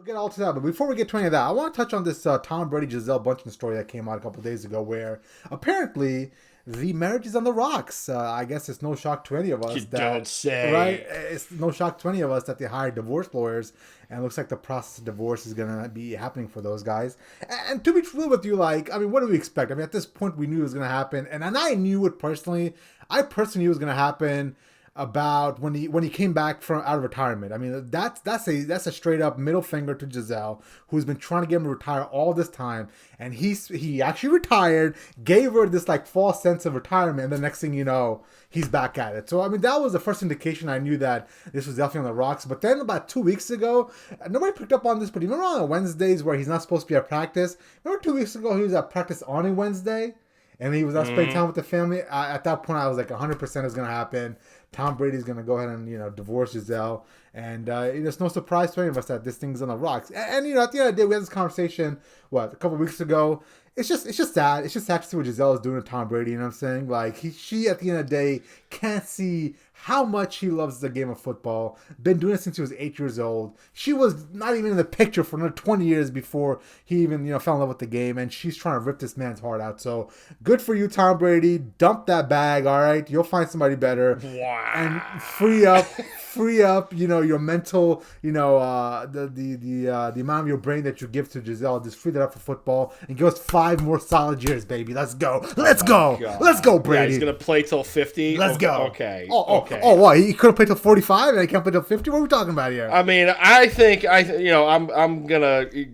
get all to that, but before we get to any of that, I want to touch on this Tom Brady Gisele Bundchen story that came out a couple of days ago, where apparently the marriage is on the rocks. I guess it's no shock to any of You us don't that, right? say. It's no shock to any of us that they hired divorce lawyers, and it looks like the process of divorce is gonna be happening for those guys. And to be true with you, like, I mean, what do we expect? I mean, at this point, we knew it was gonna happen, and I knew it personally. I personally knew it was gonna happen about when he came back from out of retirement. I mean, that's a straight up middle finger to Gisele, who's been trying to get him to retire all this time, and he actually retired, gave her this like false sense of retirement, and the next thing you know, he's back at it. So I mean, that was the first indication I knew that this was definitely on the rocks. But then about 2 weeks ago, nobody picked up on this, but you remember on Wednesdays where he's not supposed to be at practice? Remember 2 weeks ago he was at practice on a Wednesday? And he was out spending time with the family. At that point, I was like 100% is going to happen. Tom Brady's going to go ahead and, divorce Gisele. And it's no surprise to any of us that this thing's on the rocks. And at the end of the day, we had this conversation, a couple of weeks ago. It's just sad. It's just sad to see what Gisele is doing to Tom Brady. You know what I'm saying? Like, she, at the end of the day, can't see how much he loves the game of football. Been doing it since he was 8 years old. She was not even in the picture for another 20 years before he even, fell in love with the game. And she's trying to rip this man's heart out. So good for you, Tom Brady. Dump that bag, all right? You'll find somebody better. Wow. And free up, your mental, the amount of your brain that you give to Gisele. Just free that up for football and give us 5 more solid years, baby. Let's go. Let's go. God. Let's go, Brady. Yeah, he's going to play till 50. Let's go. Okay. Okay. Oh, what? He couldn't play till 45 and he can't play till 50? What are we talking about here? I mean, I think I'm going to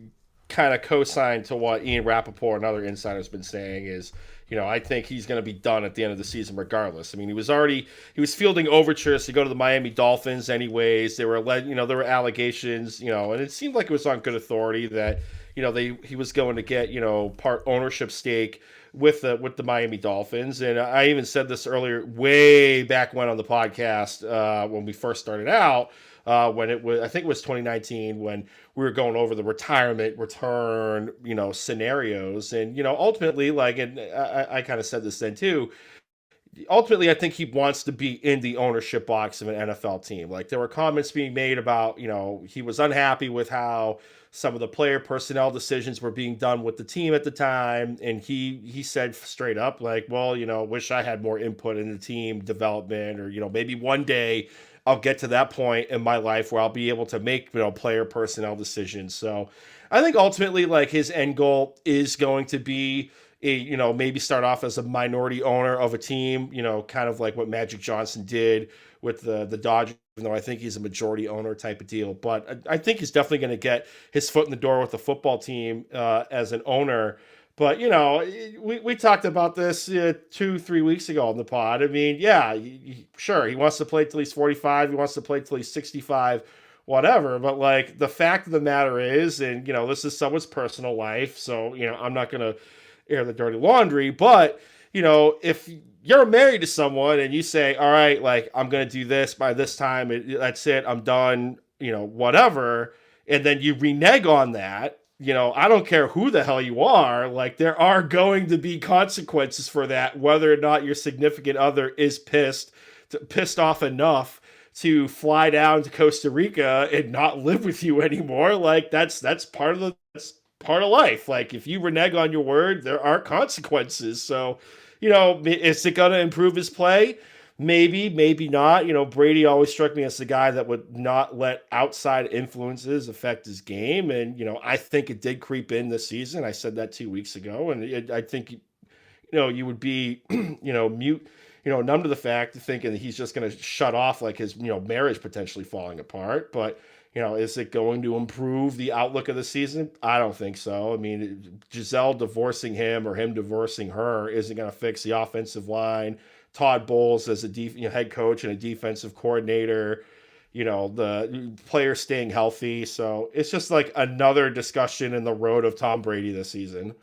kind of co-sign to what Ian Rappaport and other insiders have been saying is, I think he's going to be done at the end of the season regardless. I mean, he was fielding overtures to go to the Miami Dolphins anyways. There were allegations, and it seemed like it was on good authority that, he was going to get, part ownership stake with the Miami Dolphins. And I even said this earlier, way back when on the podcast, when we first started out, when I think it was 2019 when we were going over the retirement return, scenarios. And, ultimately, like, and I kind of said this then too, ultimately, I think he wants to be in the ownership box of an NFL team. Like, there were comments being made about, he was unhappy with how some of the player personnel decisions were being done with the team at the time. And he said straight up, like, well, wish I had more input in the team development, or, maybe one day I'll get to that point in my life where I'll be able to make, player personnel decisions. So I think ultimately, like, his end goal is going to be maybe start off as a minority owner of a team, kind of like what Magic Johnson did with the Dodgers, even though I think he's a majority owner type of deal. But I think he's definitely going to get his foot in the door with the football team as an owner. But, we talked about this 2-3 weeks ago on the pod. I mean, yeah, sure, he wants to play till he's 45. He wants to play till he's 65, whatever. But, like, the fact of the matter is, and, this is someone's personal life, so, I'm not going to air the dirty laundry. But, if you're married to someone and you say, all right, like, I'm going to do this by this time, that's it, I'm done, whatever, and then you renege on that, I don't care who the hell you are, like, there are going to be consequences for that, whether or not your significant other is pissed off enough to fly down to Costa Rica and not live with you anymore. Like, that's part of life. Like, if you renege on your word, there are consequences. So, is it going to improve his play? Maybe, maybe not. Brady always struck me as the guy that would not let outside influences affect his game. And, I think it did creep in this season. I said that 2 weeks ago. And I think, you would be, mute, numb to the fact of thinking that he's just going to shut off, like, his, marriage potentially falling apart. But, is it going to improve the outlook of the season? I don't think so. I mean, Gisele divorcing him or him divorcing her isn't going to fix the offensive line. Todd Bowles as a head coach and a defensive coordinator, the players staying healthy. So it's just like another discussion in the road of Tom Brady this season.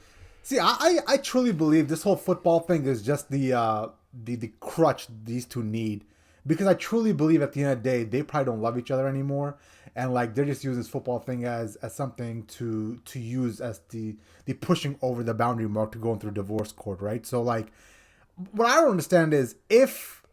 See, I truly believe this whole football thing is just the crutch these two need. Because I truly believe at the end of the day, they probably don't love each other anymore. And, like, they're just using this football thing as something to use as the pushing over the boundary mark to go into the divorce court, right? So, like, what I don't understand is if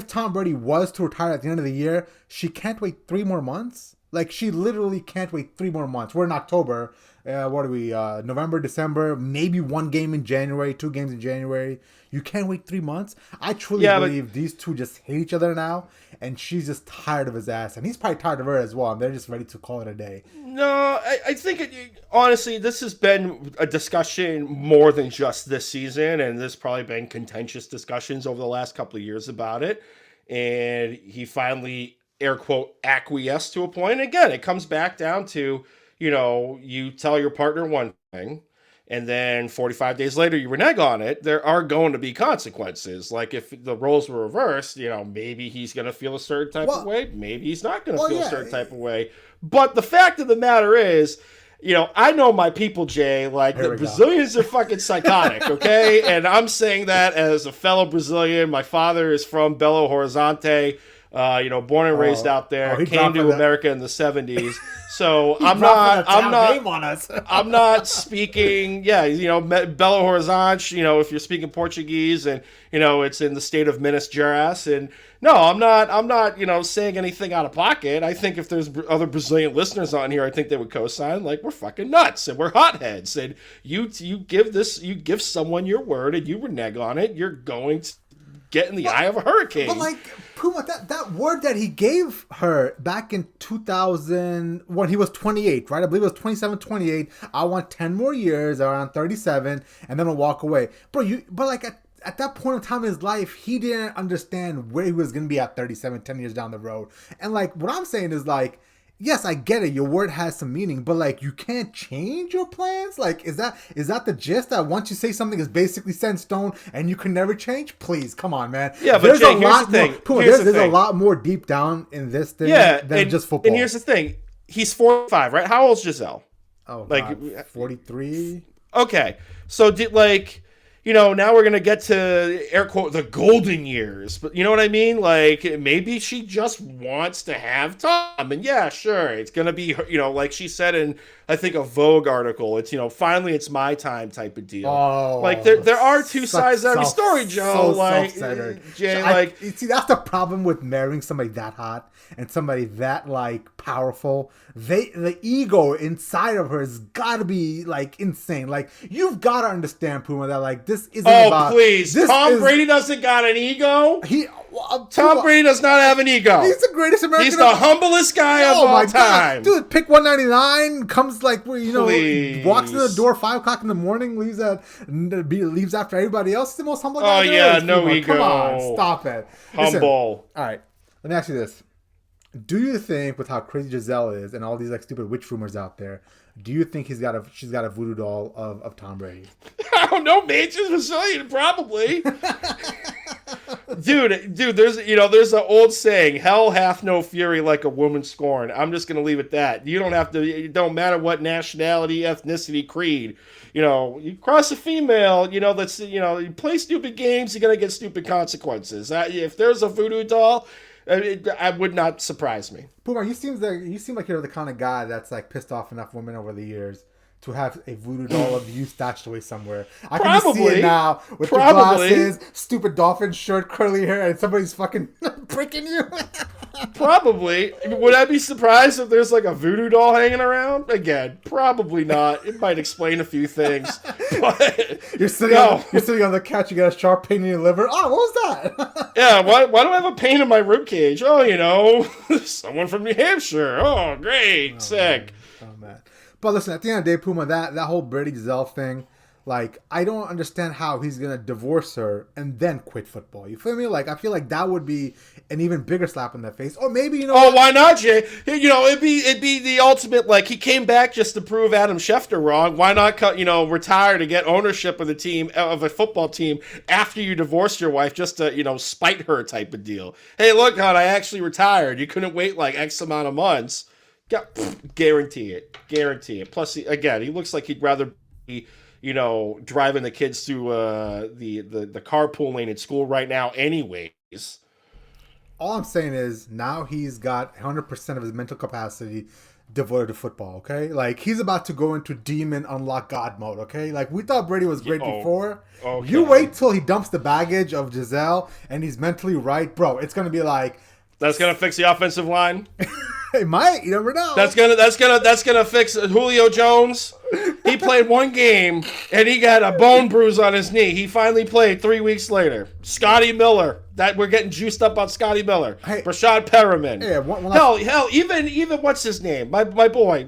Tom Brady was to retire at the end of the year, she can't wait 3 more months. Like, she literally can't wait 3 more months. We're in October. What are we? November, December, maybe one game in January, 2 games in January. You can't wait 3 months. I truly believe these two just hate each other now, and she's just tired of his ass, and he's probably tired of her as well. And they're just ready to call it a day. No, I think honestly, this has been a discussion more than just this season, and there's probably been contentious discussions over the last couple of years about it. And he finally, air quote, acquiesced to a point. And again, it comes back down to, you tell your partner one thing, and then 45 days later you renege on it. There are going to be consequences. Like, if the roles were reversed, maybe he's going to feel a certain type of way. Maybe he's not going to feel a certain type of way. But the fact of the matter is, I know my people, Jay. Like, the Brazilians are fucking psychotic, okay? And I'm saying that as a fellow Brazilian. My father is from Belo Horizonte. Born and raised out there, came to America in the 70s. So I'm not speaking, Belo Horizonte, if you're speaking Portuguese, and, it's in the state of Minas Gerais. And no, I'm not, saying anything out of pocket. I think if there's other Brazilian listeners on here, I think they would co-sign, like, we're fucking nuts and we're hotheads. And you give someone your word and you renege on it, you're going to get in the eye of a hurricane. But like, Puma, that word that he gave her back in 2000, when he was 28, right? I believe it was 27, 28. I want 10 more years, around 37, and then I'll walk away. But at that point in time in his life, he didn't understand where he was going to be at 37, 10 years down the road. And like, what I'm saying is like, yes, I get it. Your word has some meaning, but like, you can't change your plans. Like, is that the gist, that once you say something is basically set in stone and you can never change? Please, come on, man. Yeah, but Jay, here's the thing. There's a lot more deep down in this thing than just football. And here's the thing. He's 45, right? How old's Gisele? Oh, like 43. Okay, so now we're going to get to, air quote, the golden years. But you know what I mean? Like, maybe she just wants to have Tom. And yeah, sure, it's going to be, like she said in, I think, a Vogue article, it's, finally it's my time type of deal. Oh, like, there are two sides to every story, Joe. So like, Jay, see, that's the problem with marrying somebody that hot and somebody that, like, powerful. The ego inside of her has got to be, like, insane. Like, you've got to understand, Puma, that, like, this isn't about... Oh, please. Tom Brady doesn't got an ego? Tom Brady does not have an ego. He's the greatest American... He's the humblest guy of all time. Dude, pick 199, comes, like, walks in the door 5 o'clock in the morning, leaves after everybody else. He's the most humble guy there is. No ego. Come on, stop it. Humble. Listen, all right, let me ask you this. Do you think, with how crazy Gisele is and all these like stupid witch rumors out there, do you think she's got a voodoo doll of Tom Brady? I don't know, man. She's Brazilian, probably. dude, there's an old saying: "Hell hath no fury like a woman scorned." I'm just gonna leave it at that. You don't have to. It don't matter what nationality, ethnicity, creed. You cross a female. That's you play stupid games. You're gonna get stupid consequences. If there's a voodoo doll, it would not surprise me. Puma, you seem like you're the kind of guy that's like pissed off enough women over the years to have a voodoo doll of you stashed away somewhere. I can just see it now with the glasses, stupid dolphin shirt, curly hair, and somebody's fucking pricking you. Probably. Would I be surprised if there's like a voodoo doll hanging around? Again, probably not. It might explain a few things. But you're sitting on the couch, you got a sharp pain in your liver. Oh, what was that? Yeah, why do I have a pain in my ribcage? Oh, someone from New Hampshire. Oh, great. Sick. Man. Oh, man. But listen, at the end of the day, Puma, that whole Brady Gisele thing, like, I don't understand how he's going to divorce her and then quit football. You feel me? Like, I feel like that would be an even bigger slap in the face. Or maybe, why not, Jay? It'd be the ultimate, like, he came back just to prove Adam Schefter wrong. Why not, retire to get ownership of the team, of a football team, after you divorced your wife, just to, spite her type of deal? Hey, look, hon, I actually retired. You couldn't wait, like, X amount of months. Guarantee it. Plus, he looks like he'd rather be, driving the kids through the carpool lane at school right now anyways. All I'm saying is now he's got 100% of his mental capacity devoted to football, okay? Like, he's about to go into demon unlock God mode, okay? Like, we thought Brady was great before. Okay. You wait till he dumps the baggage of Gisele and he's mentally right. Bro, it's going to be like, That's gonna fix the offensive line. It might. You never know. That's gonna fix Julio Jones. He played one game and he got a bone bruise on his knee. He finally played 3 weeks later. Scotty Miller. That we're getting juiced up on Scotty Miller. Hey, Rashad Perriman. Yeah, hell, even what's his name? My boy,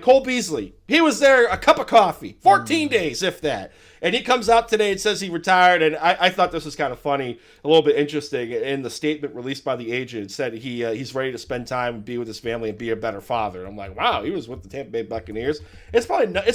Cole Beasley. He was there a cup of coffee. 14 days, if that. And he comes out today and says he retired, and I thought this was kind of funny, a little bit interesting. In the statement released by the agent, it said he's ready to spend time, be with his family, and be a better father. And I'm like, wow, he was with the Tampa Bay Buccaneers. It's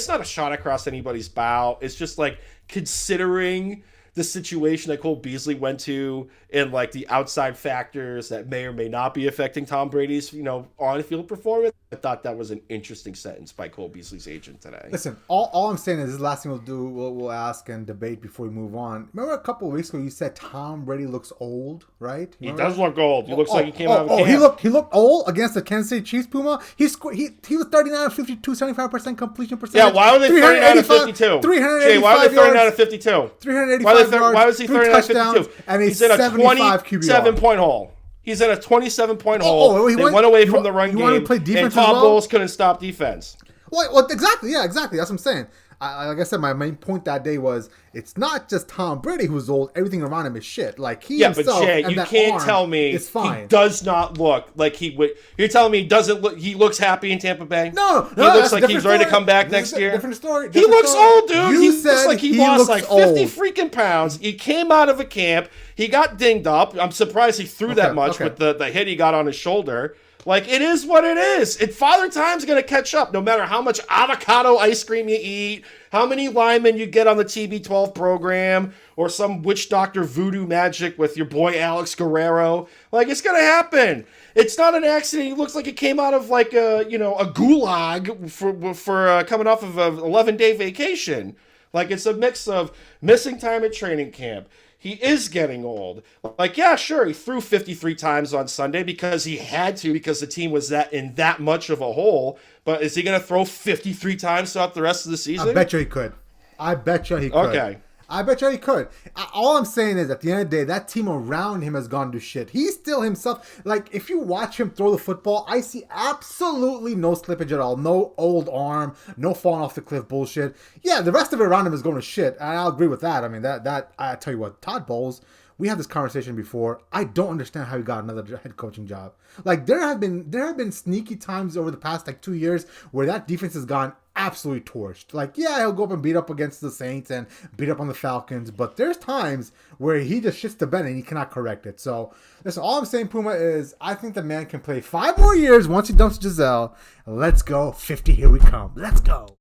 not a shot across anybody's bow. It's just like considering the situation that Cole Beasley went to and like the outside factors that may or may not be affecting Tom Brady's, on-field performance. I thought that was an interesting sentence by Cole Beasley's agent today. Listen, all I'm saying is this last thing we'll ask and debate before we move on. Remember a couple of weeks ago you said Tom Brady looks old, right? He does look old. He looks like he came out of camp. He looked old against the Kansas City Chiefs, Puma. He was 39 out of 52, 75% completion percentage. Yeah, why were they 39 out of 52? 385 Jay, why were they 39 out of 52? 385 yards. Why was he 39 out of 52? And he's in a 27-point hole. He's in a 27-point hole. They went away from the run game, and Todd Bowles couldn't stop defense. Well, exactly. Yeah, exactly. That's what I'm saying. Like I said, my main point that day was it's not just Tom Brady who's old. Everything around him is shit. Like himself, but Jay, and you can't tell me he does not look like he would. You're telling me he doesn't look? He looks happy in Tampa Bay. No, he looks like he's ready to come back next year. Different story. He looks old, dude. He looks like he lost like 50 old. freaking pounds. He came out of a camp. He got dinged up. I'm surprised he threw that much with the hit he got on his shoulder. Like, it is what it is. Father Time's going to catch up no matter how much avocado ice cream you eat, how many linemen you get on the TB12 program, or some witch doctor voodoo magic with your boy Alex Guerrero. Like, it's going to happen. It's not an accident. He looks like it came out of, like, a gulag for coming off of an 11-day vacation. Like, it's a mix of missing time at training camp. He is getting old. Like, yeah, sure, he threw 53 times on Sunday because he had to, because the team was in that much of a hole. But is he going to throw 53 times throughout the rest of the season? I bet you he could. Okay. I bet you he could. All I'm saying is, at the end of the day, that team around him has gone to shit. He's still himself. Like, if you watch him throw the football, I see absolutely no slippage at all. No old arm, no falling off the cliff bullshit. Yeah, the rest of it around him is going to shit. And I'll agree with that. I mean, that I tell you what, Todd Bowles, we had this conversation before. I don't understand how he got another head coaching job. Like, there have been sneaky times over the past 2 years where that defense has gone absolutely torched. Like, yeah, he'll go up and beat up against the Saints and beat up on the Falcons, but there's times where he just shits the bed and he cannot correct it. So, listen, all I'm saying, Puma, is I think the man can play 5 more years once he dumps Gisele. Let's go. 50, here we come. Let's go.